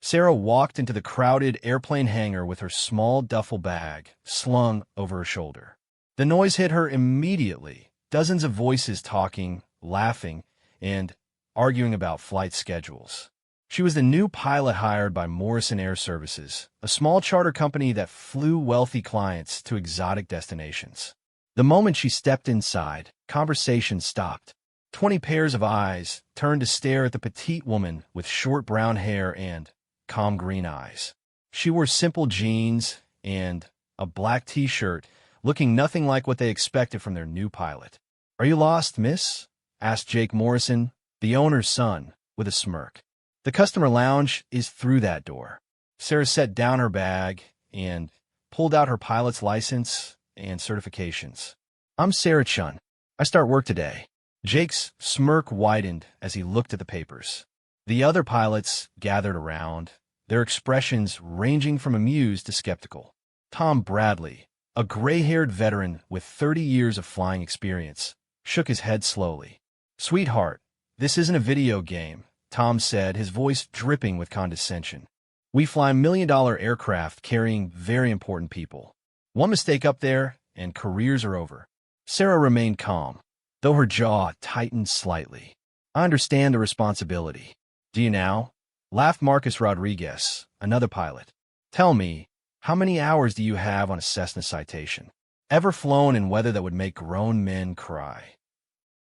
Sarah walked into the crowded airplane hangar with her small duffel bag slung over her shoulder. The noise hit her immediately. Dozens of voices talking, laughing, and arguing about flight schedules. She was the new pilot hired by Morrison Air Services, a small charter company that flew wealthy clients to exotic destinations. The moment she stepped inside, conversation stopped. 20 pairs of eyes turned to stare at the petite woman with short brown hair and calm green eyes. She wore simple jeans and a black t-shirt, looking nothing like what they expected from their new pilot. "Are you lost, miss?" asked Jake Morrison, the owner's son, with a smirk. "The customer lounge is through that door." Sarah set down her bag and pulled out her pilot's license and certifications. "I'm Sarah Chun. I start work today." Jake's smirk widened as he looked at the papers. The other pilots gathered around, their expressions ranging from amused to skeptical. Tom Bradley, a gray-haired veteran with 30 years of flying experience, shook his head slowly. "Sweetheart, this isn't a video game," Tom said, his voice dripping with condescension. "We fly million-dollar aircraft carrying very important people. One mistake up there, and careers are over." Sarah remained calm, though her jaw tightened slightly. "I understand the responsibility." "Do you now?" laughed Marcus Rodriguez, another pilot. "Tell me, how many hours do you have on a Cessna Citation? Ever flown in weather that would make grown men cry?"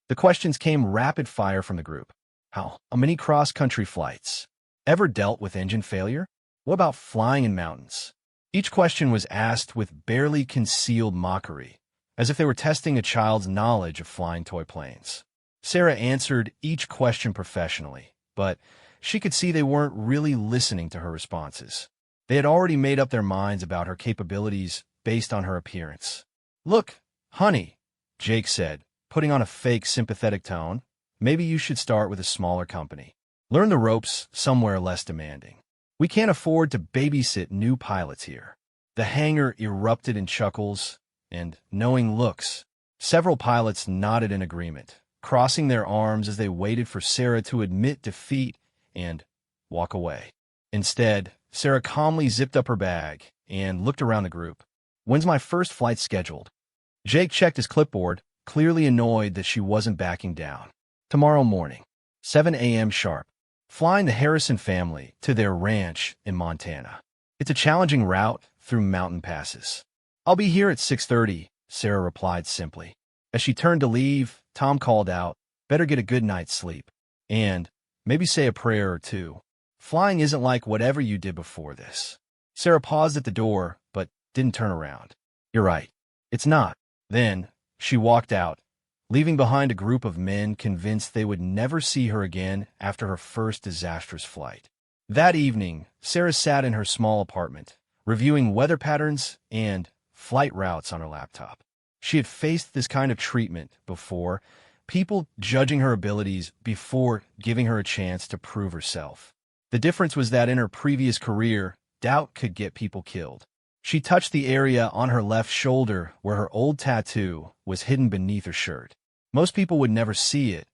The questions came rapid fire from the group. How many cross-country flights? Ever dealt with engine failure? What about flying in mountains? Each question was asked with barely concealed mockery, as if they were testing a child's knowledge of flying toy planes. Sarah answered each question professionally, but she could see they weren't really listening to her responses. They had already made up their minds about her capabilities based on her appearance. "Look, honey," Jake said, putting on a fake sympathetic tone, "maybe you should start with a smaller company. Learn the ropes somewhere less demanding. We can't afford to babysit new pilots here." The hangar erupted in chuckles and knowing looks. Several pilots nodded in agreement, crossing their arms as they waited for Sarah to admit defeat and walk away. Instead, Sarah calmly zipped up her bag and looked around the group. "When's my first flight scheduled?" Jake checked his clipboard, clearly annoyed that she wasn't backing down. "Tomorrow morning, 7 a.m. sharp. Flying the Harrison family to their ranch in Montana. It's a challenging route through mountain passes." "I'll be here at 6:30, Sarah replied simply. As she turned to leave, Tom called out, "Better get a good night's sleep. And maybe say a prayer or two. Flying isn't like whatever you did before this." Sarah paused at the door, but didn't turn around. "You're right. It's not." Then she walked out, leaving behind a group of men convinced they would never see her again after her first disastrous flight. That evening, Sarah sat in her small apartment, reviewing weather patterns and flight routes on her laptop. She had faced this kind of treatment before, people judging her abilities before giving her a chance to prove herself. The difference was that in her previous career, doubt could get people killed. She touched the area on her left shoulder where her old tattoo was hidden beneath her shirt. Most people would never see it,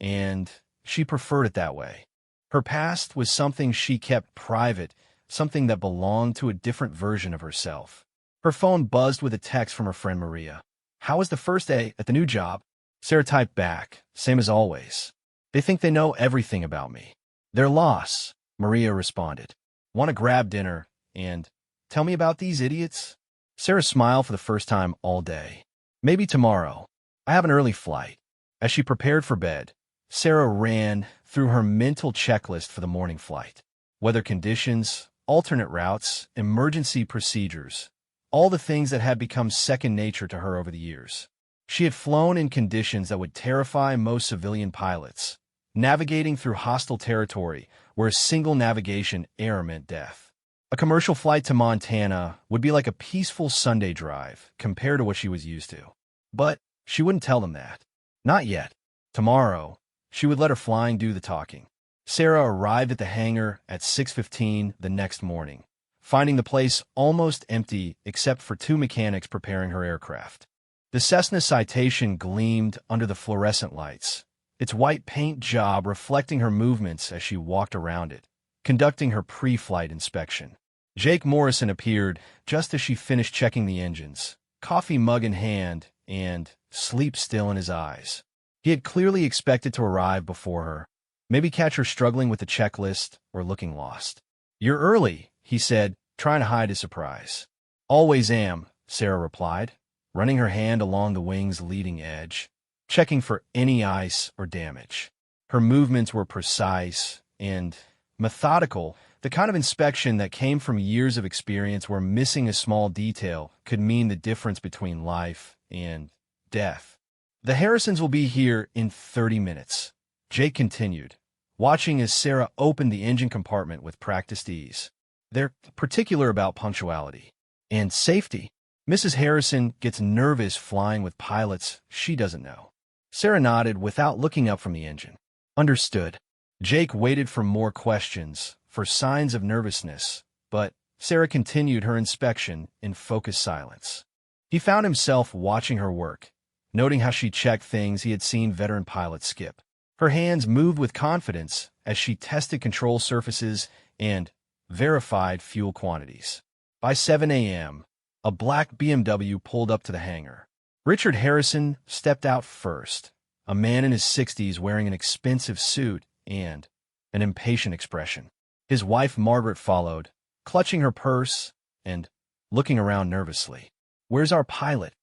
and she preferred it that way. Her past was something she kept private, something that belonged to a different version of herself. Her phone buzzed with a text from her friend Maria. "How was the first day at the new job?" Sarah typed back, "Same as always. They think they know everything about me." "Their loss," Maria responded. "Want to grab dinner and tell me about these idiots?" Sarah smiled for the first time all day. "Maybe tomorrow. I have an early flight." As she prepared for bed, Sarah ran through her mental checklist for the morning flight. Weather conditions, alternate routes, emergency procedures, all the things that had become second nature to her over the years. She had flown in conditions that would terrify most civilian pilots, navigating through hostile territory where a single navigation error meant death. A commercial flight to Montana would be like a peaceful Sunday drive compared to what she was used to. But she wouldn't tell them that. Not yet. Tomorrow, she would let her flying do the talking. Sarah arrived at the hangar at 6:15 the next morning, finding the place almost empty except for two mechanics preparing her aircraft. The Cessna Citation gleamed under the fluorescent lights, its white paint job reflecting her movements as she walked around it. conducting her pre-flight inspection. Jake Morrison appeared just as she finished checking the engines, coffee mug in hand and sleep still in his eyes. He had clearly expected to arrive before her, maybe catch her struggling with the checklist or looking lost. "You're early," he said, trying to hide his surprise. "Always am," Sarah replied, running her hand along the wing's leading edge, checking for any ice or damage. Her movements were precise and methodical, the kind of inspection that came from years of experience where missing a small detail could mean the difference between life and death. "The Harrisons will be here in 30 minutes, Jake continued, watching as Sarah opened the engine compartment with practiced ease. "They're particular about punctuality and safety. Mrs. Harrison gets nervous flying with pilots she doesn't know." Sarah nodded without looking up from the engine. "Understood." Jake waited for more questions, for signs of nervousness, but Sarah continued her inspection in focused silence. He found himself watching her work, noting how she checked things he had seen veteran pilots skip. Her hands moved with confidence as she tested control surfaces and verified fuel quantities. By 7 a.m., a black BMW pulled up to the hangar. Richard Harrison stepped out first, a man in his 60s wearing an expensive suit and an impatient expression. His wife Margaret followed, clutching her purse and looking around nervously. "Where's our pilot?"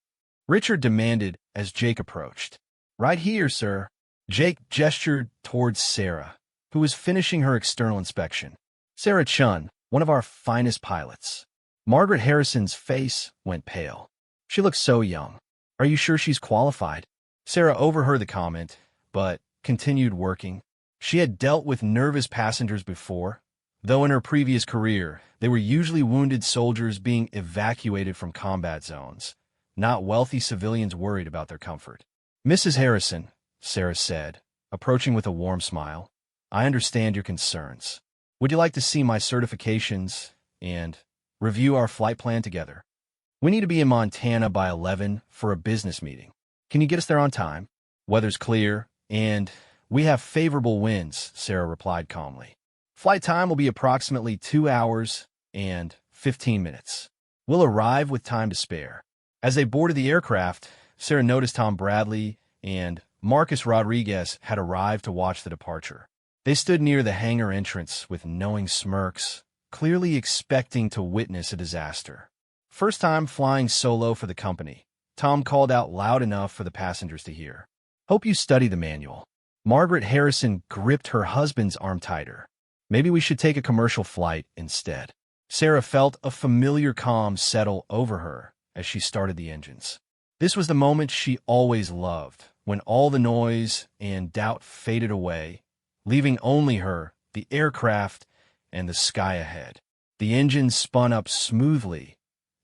Richard demanded as Jake approached. "Right here, sir." Jake gestured towards Sarah, who was finishing her external inspection. "Sarah Chun, one of our finest pilots." Margaret Harrison's face went pale. She looked so young. "Are you sure she's qualified?" Sarah overheard the comment, but continued working. She had dealt with nervous passengers before, though in her previous career, they were usually wounded soldiers being evacuated from combat zones, not wealthy civilians worried about their comfort. "Mrs. Harrison," Sarah said, approaching with a warm smile, "I understand your concerns. Would you like to see my certifications and review our flight plan together? We need to be in Montana by 11 for a business meeting. Can you get us there on time? Weather's clear, and we have favorable winds," Sarah replied calmly. "Flight time will be approximately 2 hours and 15 minutes. We'll arrive with time to spare." As they boarded the aircraft, Sarah noticed Tom Bradley and Marcus Rodriguez had arrived to watch the departure. They stood near the hangar entrance with knowing smirks, clearly expecting to witness a disaster. First time flying solo for the company, Tom called out loud enough for the passengers to hear. "Hope you study the manual." Margaret Harrison gripped her husband's arm tighter. "Maybe we should take a commercial flight instead." Sarah felt a familiar calm settle over her as she started the engines. This was the moment she always loved, when all the noise and doubt faded away, leaving only her, the aircraft, and the sky ahead. The engines spun up smoothly,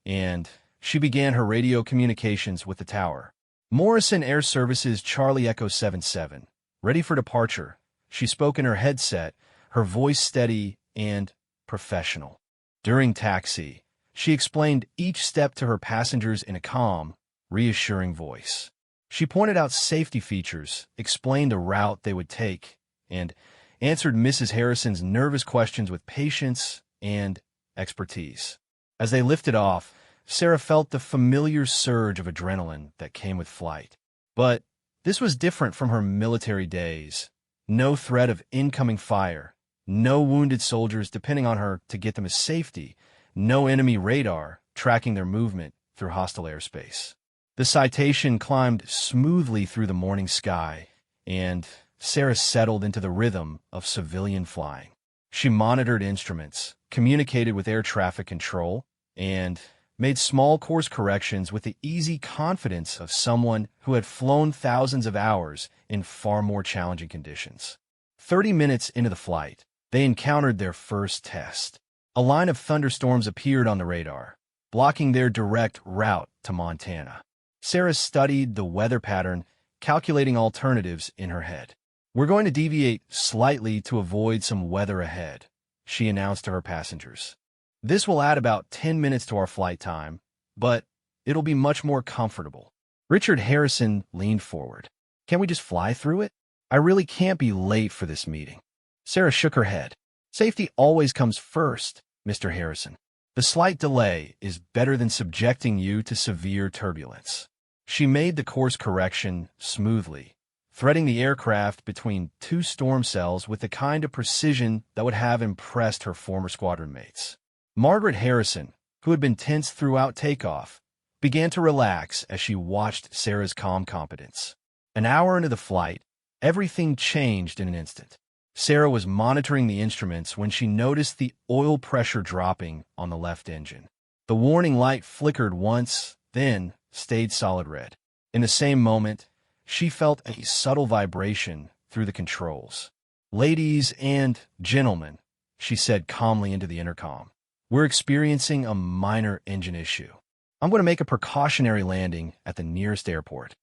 and she began her radio communications with the tower. "Morrison Air Services Charlie Echo 77, ready for departure," she spoke in her headset, her voice steady and professional. During taxi, she explained each step to her passengers in a calm, reassuring voice. She pointed out safety features, explained the route they would take, and answered Mrs. Harrison's nervous questions with patience and expertise. As they lifted off, Sarah felt the familiar surge of adrenaline that came with flight. But this was different from her military days. No threat of incoming fire, no wounded soldiers depending on her to get them to safety, no enemy radar tracking their movement through hostile airspace. The Citation climbed smoothly through the morning sky, and Sarah settled into the rhythm of civilian flying. She monitored instruments, communicated with air traffic control, and made small course corrections with the easy confidence of someone who had flown thousands of hours in far more challenging conditions. 30 minutes into the flight, they encountered their first test. A line of thunderstorms appeared on the radar, blocking their direct route to Montana. Sarah studied the weather pattern, calculating alternatives in her head. "We're going to deviate slightly to avoid some weather ahead," she announced to her passengers. "This will add about 10 minutes to our flight time, but it'll be much more comfortable." Richard Harrison leaned forward. "Can't we just fly through it? I really can't be late for this meeting." Sarah shook her head. Safety always comes first, Mr. Harrison. The slight delay is better than subjecting you to severe turbulence. She made the course correction smoothly, threading the aircraft between two storm cells with the kind of precision that would have impressed her former squadron mates. Margaret Harrison, who had been tense throughout takeoff, began to relax as she watched Sarah's calm competence. An hour into the flight, everything changed in an instant. Sarah was monitoring the instruments when she noticed the oil pressure dropping on the left engine. The warning light flickered once, then stayed solid red. In the same moment, she felt a subtle vibration through the controls. "Ladies and gentlemen," she said calmly into the intercom, "we're experiencing a minor engine issue. I'm going to make a precautionary landing at the nearest airport."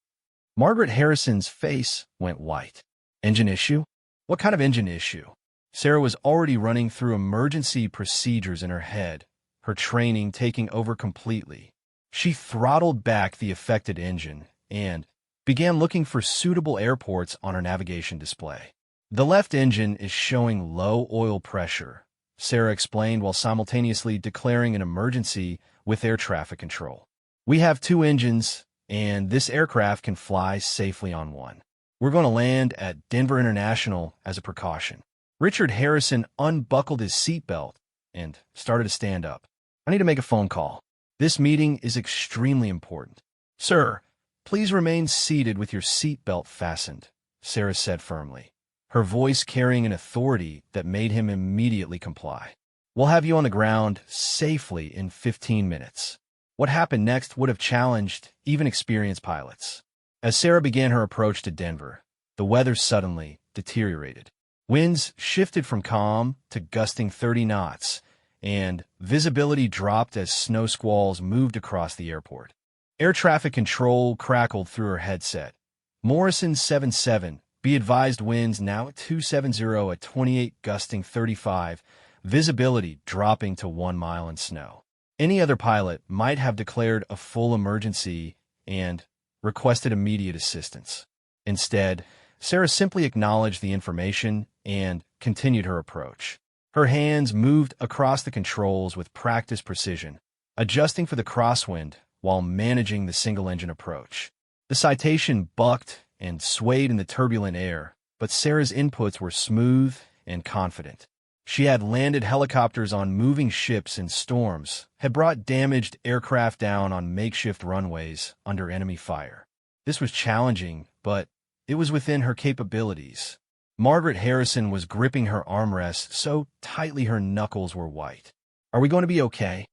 Margaret Harrison's face went white. Engine issue? What kind of engine issue? Sarah was already running through emergency procedures in her head, her training taking over completely. She throttled back the affected engine and began looking for suitable airports on her navigation display. "The left engine is showing low oil pressure," Sarah explained while simultaneously declaring an emergency with air traffic control. "We have two engines, and this aircraft can fly safely on one. We're going to land at Denver International as a precaution." Richard Harrison unbuckled his seatbelt and started to stand up. "I need to make a phone call. This meeting is extremely important." "Sir, please remain seated with your seatbelt fastened," Sarah said firmly, her voice carrying an authority that made him immediately comply. "We'll have you on the ground safely in 15 minutes. What happened next would have challenged even experienced pilots. As Sarah began her approach to Denver, the weather suddenly deteriorated. Winds shifted from calm to gusting 30 knots, and visibility dropped as snow squalls moved across the airport. Air traffic control crackled through her headset. "Morrison 77, be advised winds now at 270 at 28 gusting 35, visibility dropping to 1 mile in snow." Any other pilot might have declared a full emergency and requested immediate assistance. Instead, Sarah simply acknowledged the information and continued her approach. Her hands moved across the controls with practiced precision, adjusting for the crosswind while managing the single-engine approach. The Citation bucked and swayed in the turbulent air, but Sarah's inputs were smooth and confident. She had landed helicopters on moving ships in storms, had brought damaged aircraft down on makeshift runways under enemy fire. This was challenging, but it was within her capabilities. Margaret Harrison was gripping her armrest so tightly her knuckles were white. "Are we going to be okay?"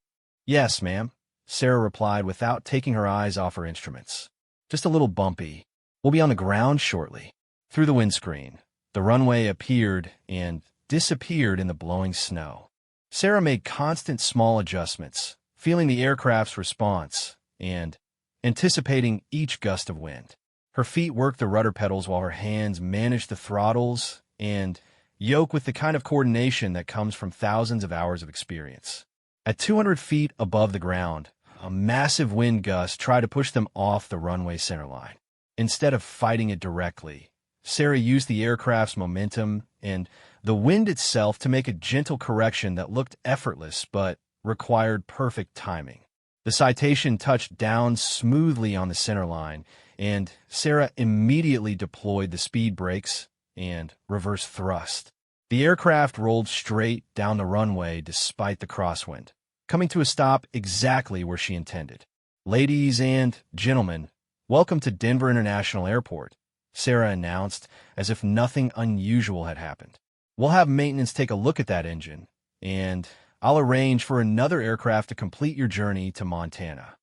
"Yes, ma'am," Sarah replied without taking her eyes off her instruments. "Just a little bumpy. We'll be on the ground shortly." Through the windscreen, the runway appeared and disappeared in the blowing snow. Sarah made constant small adjustments, feeling the aircraft's response and anticipating each gust of wind. Her feet worked the rudder pedals while her hands managed the throttles and yoke with the kind of coordination that comes from thousands of hours of experience. At 200 feet above the ground, a massive wind gust tried to push them off the runway centerline. Instead of fighting it directly, Sarah used the aircraft's momentum and the wind itself to make a gentle correction that looked effortless but required perfect timing. The Citation touched down smoothly on the centerline, and Sarah immediately deployed the speed brakes and reverse thrust. The aircraft rolled straight down the runway despite the crosswind, coming to a stop exactly where she intended. "Ladies and gentlemen, welcome to Denver International Airport," Sarah announced as if nothing unusual had happened. "We'll have maintenance take a look at that engine, and I'll arrange for another aircraft to complete your journey to Montana."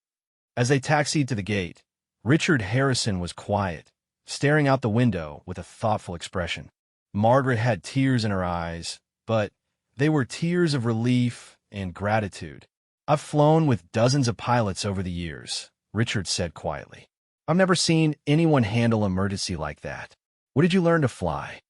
As they taxied to the gate, Richard Harrison was quiet, staring out the window with a thoughtful expression. Margaret had tears in her eyes, but they were tears of relief and gratitude. "I've flown with dozens of pilots over the years," Richard said quietly. "I've never seen anyone handle emergency like that. What did you learn to fly?"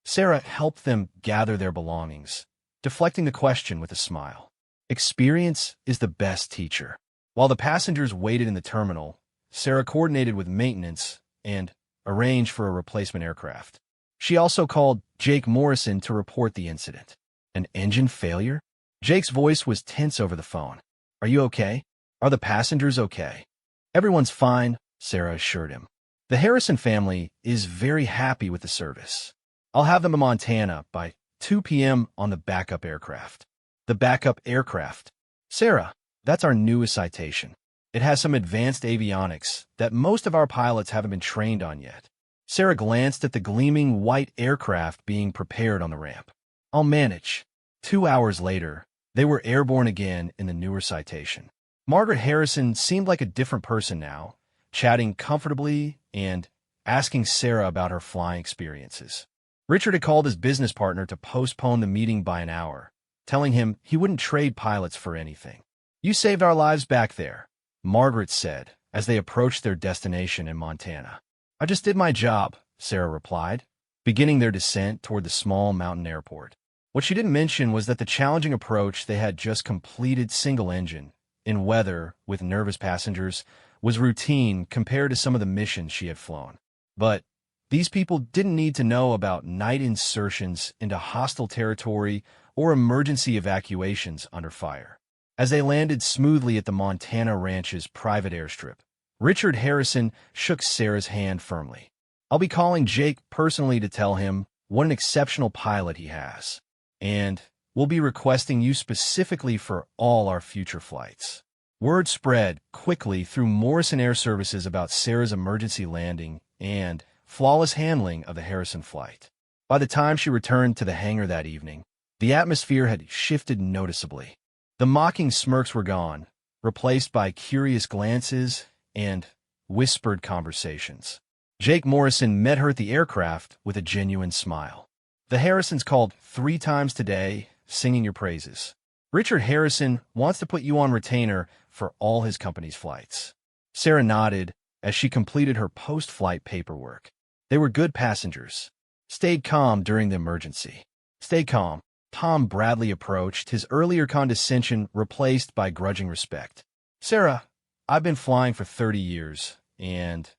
Sarah helped them gather their belongings, deflecting the question with a smile. "Experience is the best teacher." While the passengers waited in the terminal, Sarah coordinated with maintenance and arranged for a replacement aircraft. She also called Jake Morrison to report the incident. An engine failure? Jake's voice was tense over the phone. Are you okay? Are the passengers okay? Everyone's fine, Sarah assured him. The Harrison family is very happy with the service. I'll have them in Montana by 2 p.m. on the backup aircraft. The backup aircraft. Sarah, that's our newest citation. It has some advanced avionics that most of our pilots haven't been trained on yet. Sarah glanced at the gleaming white aircraft being prepared on the ramp. I'll manage. 2 hours later, they were airborne again in the newer citation. Margaret Harrison seemed like a different person now, chatting comfortably and asking Sarah about her flying experiences. Richard had called his business partner to postpone the meeting by an hour, telling him he wouldn't trade pilots for anything. You saved our lives back there, Margaret said, as they approached their destination in Montana. I just did my job, Sarah replied, beginning their descent toward the small mountain airport. What she didn't mention was that the challenging approach they had just completed single-engine, in weather with nervous passengers, was routine compared to some of the missions she had flown. But these people didn't need to know about night insertions into hostile territory or emergency evacuations under fire. As they landed smoothly at the Montana Ranch's private airstrip, Richard Harrison shook Sarah's hand firmly. I'll be calling Jake personally to tell him what an exceptional pilot he has, and we'll be requesting you specifically for all our future flights. Word spread quickly through Morrison Air Services about Sarah's emergency landing and flawless handling of the Harrison flight. By the time she returned to the hangar that evening, the atmosphere had shifted noticeably. The mocking smirks were gone, replaced by curious glances and whispered conversations. Jake Morrison met her at the aircraft with a genuine smile. The Harrisons called 3 times today, singing your praises. Richard Harrison wants to put you on retainer for all his company's flights. Sarah nodded as she completed her post-flight paperwork. They were good passengers. Stayed calm during the emergency. Stay calm. Tom Bradley approached, his earlier condescension replaced by grudging respect. Sarah, I've been flying for 30 years, and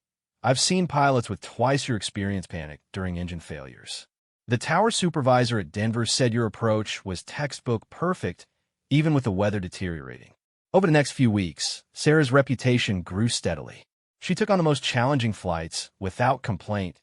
I've seen pilots with twice your experience panic during engine failures. The tower supervisor at Denver said your approach was textbook perfect, even with the weather deteriorating. Over the next few weeks, Sarah's reputation grew steadily. She took on the most challenging flights without complaint.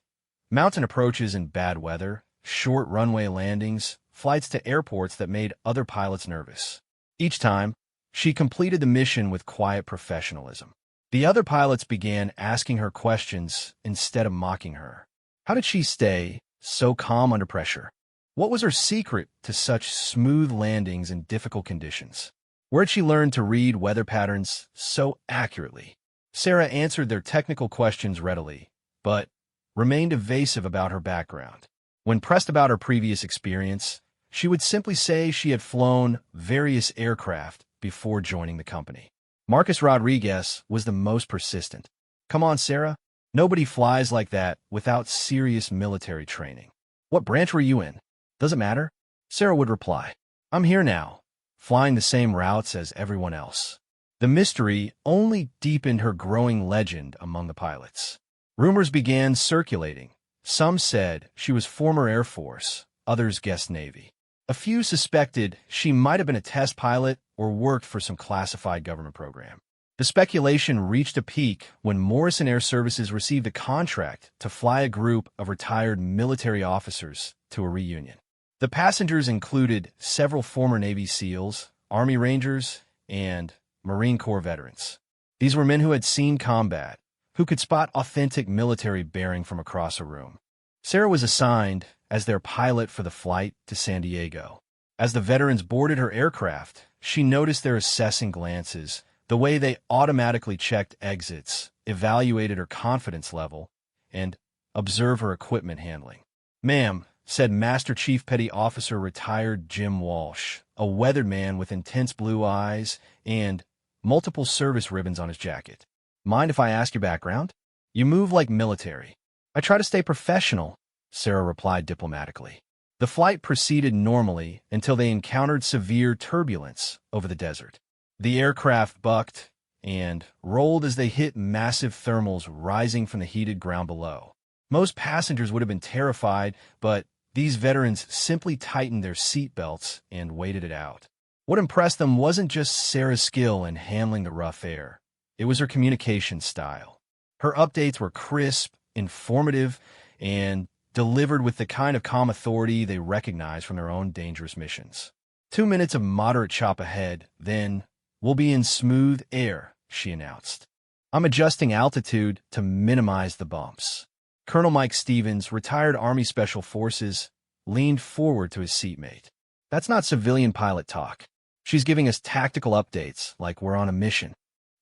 Mountain approaches in bad weather, short runway landings, flights to airports that made other pilots nervous. Each time, she completed the mission with quiet professionalism. The other pilots began asking her questions instead of mocking her. How did she stay so calm under pressure? What was her secret to such smooth landings in difficult conditions? Where had she learned to read weather patterns so accurately? Sarah answered their technical questions readily, but remained evasive about her background. When pressed about her previous experience, she would simply say she had flown various aircraft before joining the company. Marcus Rodriguez was the most persistent. Come on, Sarah. Nobody flies like that without serious military training. What branch were you in? Does it matter? Sarah would reply. I'm here now, flying the same routes as everyone else. The mystery only deepened her growing legend among the pilots. Rumors began circulating. Some said she was former Air Force, others guessed Navy. A few suspected she might have been a test pilot or worked for some classified government program. The speculation reached a peak when Morrison Air Services received a contract to fly a group of retired military officers to a reunion. The passengers included several former Navy SEALs, Army Rangers, and Marine Corps veterans. These were men who had seen combat, who could spot authentic military bearing from across a room. Sarah was assigned as their pilot for the flight to San Diego. As the veterans boarded her aircraft, she noticed their assessing glances, the way they automatically checked exits, evaluated her confidence level, and observed her equipment handling. Ma'am, said Master Chief Petty Officer retired Jim Walsh, a weathered man with intense blue eyes and multiple service ribbons on his jacket. Mind if I ask your background? You move like military. I try to stay professional, Sarah replied diplomatically. The flight proceeded normally until they encountered severe turbulence over the desert. The aircraft bucked and rolled as they hit massive thermals rising from the heated ground below. Most passengers would have been terrified, but These veterans simply tightened their seatbelts and waited it out. What impressed them wasn't just Sarah's skill in handling the rough air. It was her communication style. Her updates were crisp, informative, and delivered with the kind of calm authority they recognized from their own dangerous missions. 2 minutes of moderate chop ahead, then we'll be in smooth air, she announced. I'm adjusting altitude to minimize the bumps. Colonel Mike Stevens, retired Army Special Forces, leaned forward to his seatmate. That's not civilian pilot talk. She's giving us tactical updates like we're on a mission.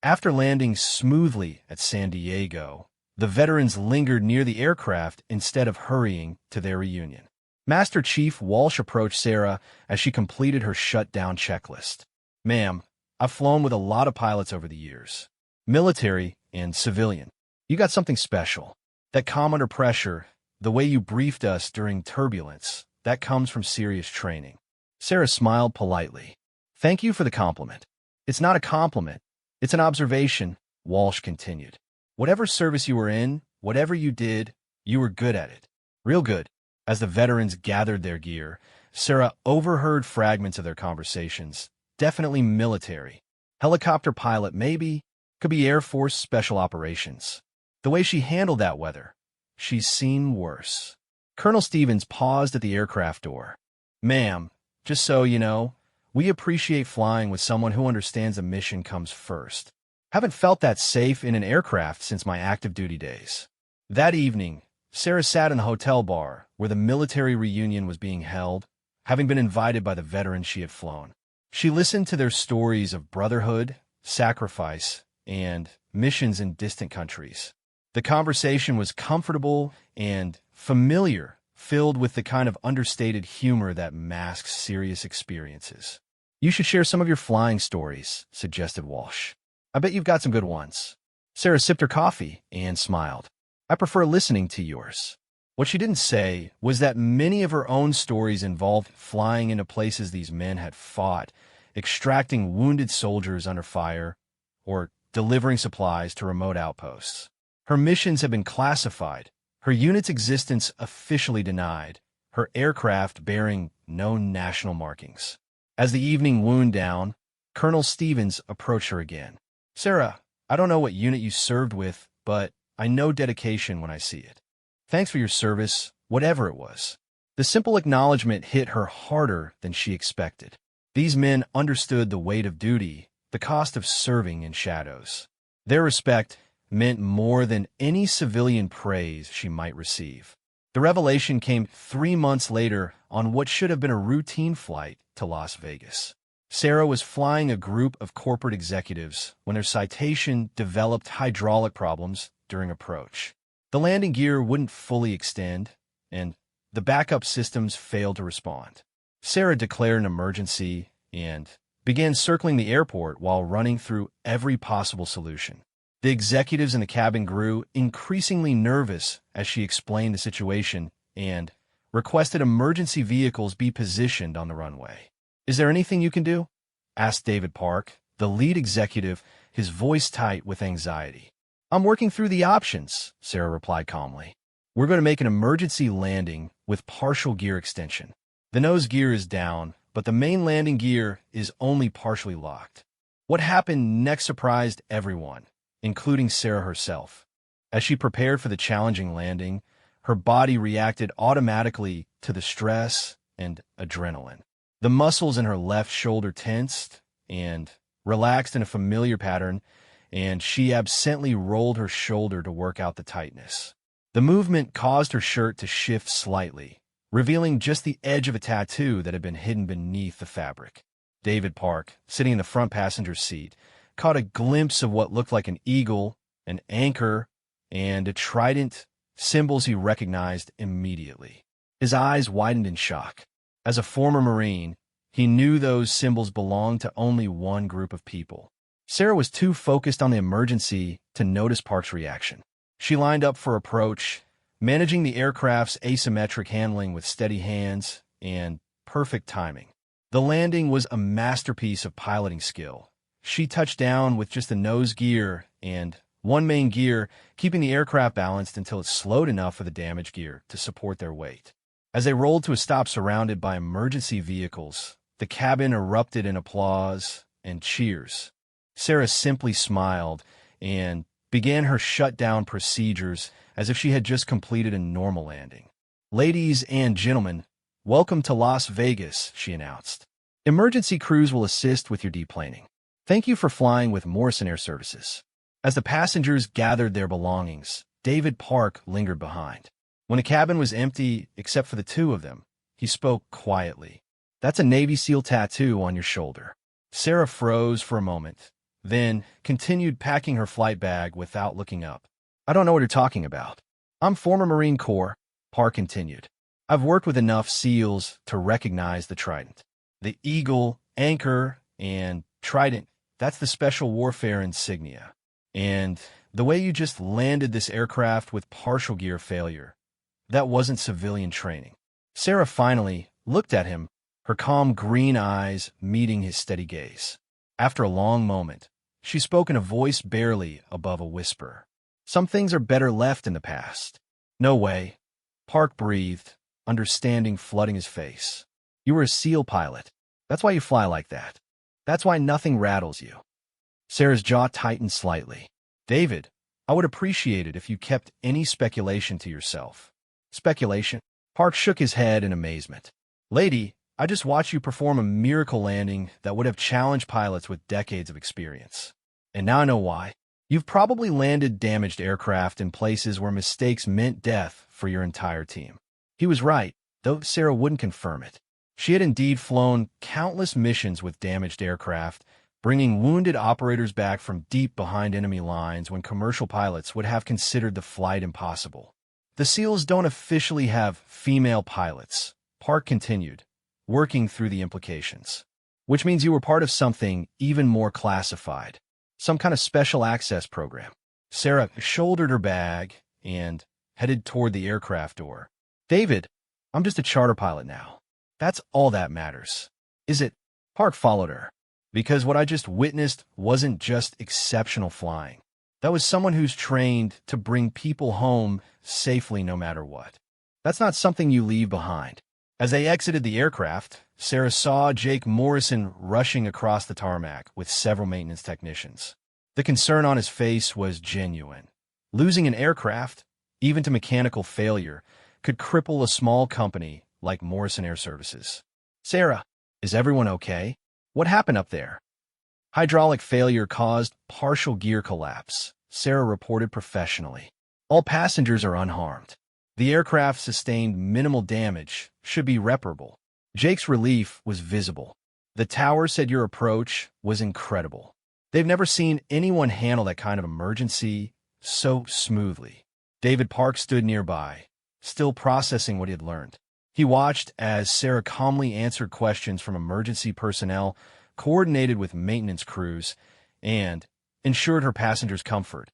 After landing smoothly at San Diego, the veterans lingered near the aircraft instead of hurrying to their reunion. Master Chief Walsh approached Sarah as she completed her shutdown checklist. Ma'am, I've flown with a lot of pilots over the years, military and civilian. You got something special. That calm under pressure, the way you briefed us during turbulence, that comes from serious training. Sarah smiled politely. Thank you for the compliment. It's not a compliment. It's an observation, Walsh continued. Whatever service you were in, whatever you did, you were good at it. Real good. As the veterans gathered their gear, Sarah overheard fragments of their conversations. Definitely military. Helicopter pilot, maybe. Could be Air Force Special Operations. The way she handled that weather, she's seen worse. Colonel Stevens paused at the aircraft door. Ma'am, just so you know, we appreciate flying with someone who understands the mission comes first. Haven't felt that safe in an aircraft since my active duty days. That evening, Sarah sat in the hotel bar where the military reunion was being held, having been invited by the veterans she had flown. She listened to their stories of brotherhood, sacrifice, and missions in distant countries. The conversation was comfortable and familiar, filled with the kind of understated humor that masks serious experiences. You should share some of your flying stories, suggested Walsh. I bet you've got some good ones. Sarah sipped her coffee and smiled. I prefer listening to yours. What she didn't say was that many of her own stories involved flying into places these men had fought, extracting wounded soldiers under fire, or delivering supplies to remote outposts. Her missions have been classified, her unit's existence officially denied, her aircraft bearing no national markings. As the evening wound down, Colonel Stevens approached her again. Sarah, I don't know what unit you served with, but I know dedication when I see it. Thanks for your service, whatever it was. The simple acknowledgement hit her harder than she expected. These men understood the weight of duty, the cost of serving in shadows. Their respect meant more than any civilian praise she might receive. The revelation came 3 months later on what should have been a routine flight to Las Vegas. Sarah was flying a group of corporate executives when their Citation developed hydraulic problems during approach. The landing gear wouldn't fully extend, and the backup systems failed to respond. Sarah declared an emergency and began circling the airport while running through every possible solution. The executives in the cabin grew increasingly nervous as she explained the situation and requested emergency vehicles be positioned on the runway. Is there anything you can do? Asked David Park, the lead executive, his voice tight with anxiety. I'm working through the options, Sarah replied calmly. We're going to make an emergency landing with partial gear extension. The nose gear is down, but the main landing gear is only partially locked. What happened next surprised everyone, including Sarah herself. As she prepared for the challenging landing, her body reacted automatically to the stress and adrenaline. The muscles in her left shoulder tensed and relaxed in a familiar pattern, and she absently rolled her shoulder to work out the tightness. The movement caused her shirt to shift slightly, revealing just the edge of a tattoo that had been hidden beneath the fabric. David Park, sitting in the front passenger seat, caught a glimpse of what looked like an eagle, an anchor, and a trident, symbols he recognized immediately. His eyes widened in shock. As a former Marine, he knew those symbols belonged to only one group of people. Sarah was too focused on the emergency to notice Park's reaction. She lined up for approach, managing the aircraft's asymmetric handling with steady hands and perfect timing. The landing was a masterpiece of piloting skill. She touched down with just the nose gear and one main gear, keeping the aircraft balanced until it slowed enough for the damaged gear to support their weight. As they rolled to a stop surrounded by emergency vehicles, the cabin erupted in applause and cheers. Sarah simply smiled and began her shutdown procedures as if she had just completed a normal landing. "Ladies and gentlemen, welcome to Las Vegas," she announced. "Emergency crews will assist with your deplaning. Thank you for flying with Morrison Air Services." As the passengers gathered their belongings, David Park lingered behind. When the cabin was empty except for the two of them, he spoke quietly. "That's a Navy SEAL tattoo on your shoulder." Sarah froze for a moment, then continued packing her flight bag without looking up. "I don't know what you're talking about." "I'm former Marine Corps," Park continued. "I've worked with enough SEALs to recognize the trident. The eagle, anchor, and trident, that's the special warfare insignia. And the way you just landed this aircraft with partial gear failure, that wasn't civilian training." Sarah finally looked at him, her calm green eyes meeting his steady gaze. After a long moment, she spoke in a voice barely above a whisper. "Some things are better left in the past." "No way," Park breathed, understanding flooding his face. "You were a SEAL pilot. That's why you fly like that. That's why nothing rattles you." Sarah's jaw tightened slightly. "David, I would appreciate it if you kept any speculation to yourself." "Speculation?" Park shook his head in amazement. "Lady, I just watched you perform a miracle landing that would have challenged pilots with decades of experience. And now I know why. You've probably landed damaged aircraft in places where mistakes meant death for your entire team." He was right, though Sarah wouldn't confirm it. She had indeed flown countless missions with damaged aircraft, bringing wounded operators back from deep behind enemy lines when commercial pilots would have considered the flight impossible. "The SEALs don't officially have female pilots," Park continued, working through the implications. "Which means you were part of something even more classified. Some kind of special access program." Sarah shouldered her bag and headed toward the aircraft door. "David, I'm just a charter pilot now. That's all that matters." "Is it?" Park followed her. "Because what I just witnessed wasn't just exceptional flying. That was someone who's trained to bring people home safely no matter what. That's not something you leave behind." As they exited the aircraft, Sarah saw Jake Morrison rushing across the tarmac with several maintenance technicians. The concern on his face was genuine. Losing an aircraft, even to mechanical failure, could cripple a small company like Morrison Air Services. "Sarah, is everyone okay? What happened up there?" "Hydraulic failure caused partial gear collapse," Sarah reported professionally. "All passengers are unharmed. The aircraft sustained minimal damage, should be reparable." Jake's relief was visible. "The tower said your approach was incredible. They've never seen anyone handle that kind of emergency so smoothly." David Park stood nearby, still processing what he had learned. He watched as Sarah calmly answered questions from emergency personnel, coordinated with maintenance crews, and ensured her passengers' comfort,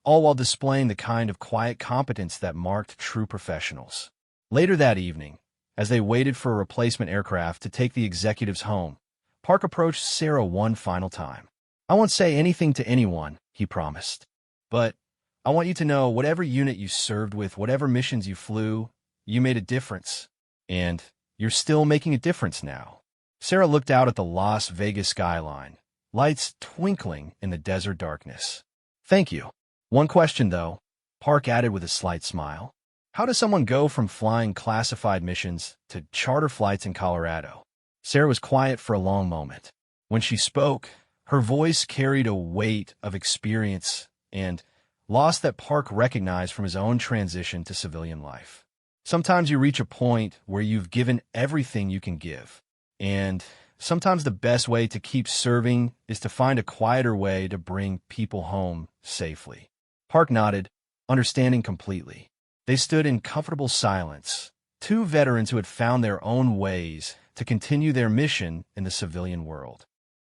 all while displaying the kind of quiet competence that marked true professionals. Later that evening, as they waited for a replacement aircraft to take the executives home, Park approached Sarah one final time. "I won't say anything to anyone," he promised. "But I want you to know whatever unit you served with, whatever missions you flew, you made a difference. And you're still making a difference now." Sarah looked out at the Las Vegas skyline, lights twinkling in the desert darkness. "Thank you. One question, though," Park added with a slight smile. "How does someone go from flying classified missions to charter flights in Colorado?" Sarah was quiet for a long moment. When she spoke, her voice carried a weight of experience and loss that Park recognized from his own transition to civilian life. Sometimes you reach a point where you've given everything you can give, and sometimes the best way to keep serving is to find a quieter way to bring people home safely. Park nodded, understanding completely. They stood in comfortable silence, two veterans who had found their own ways to continue their mission in the civilian world.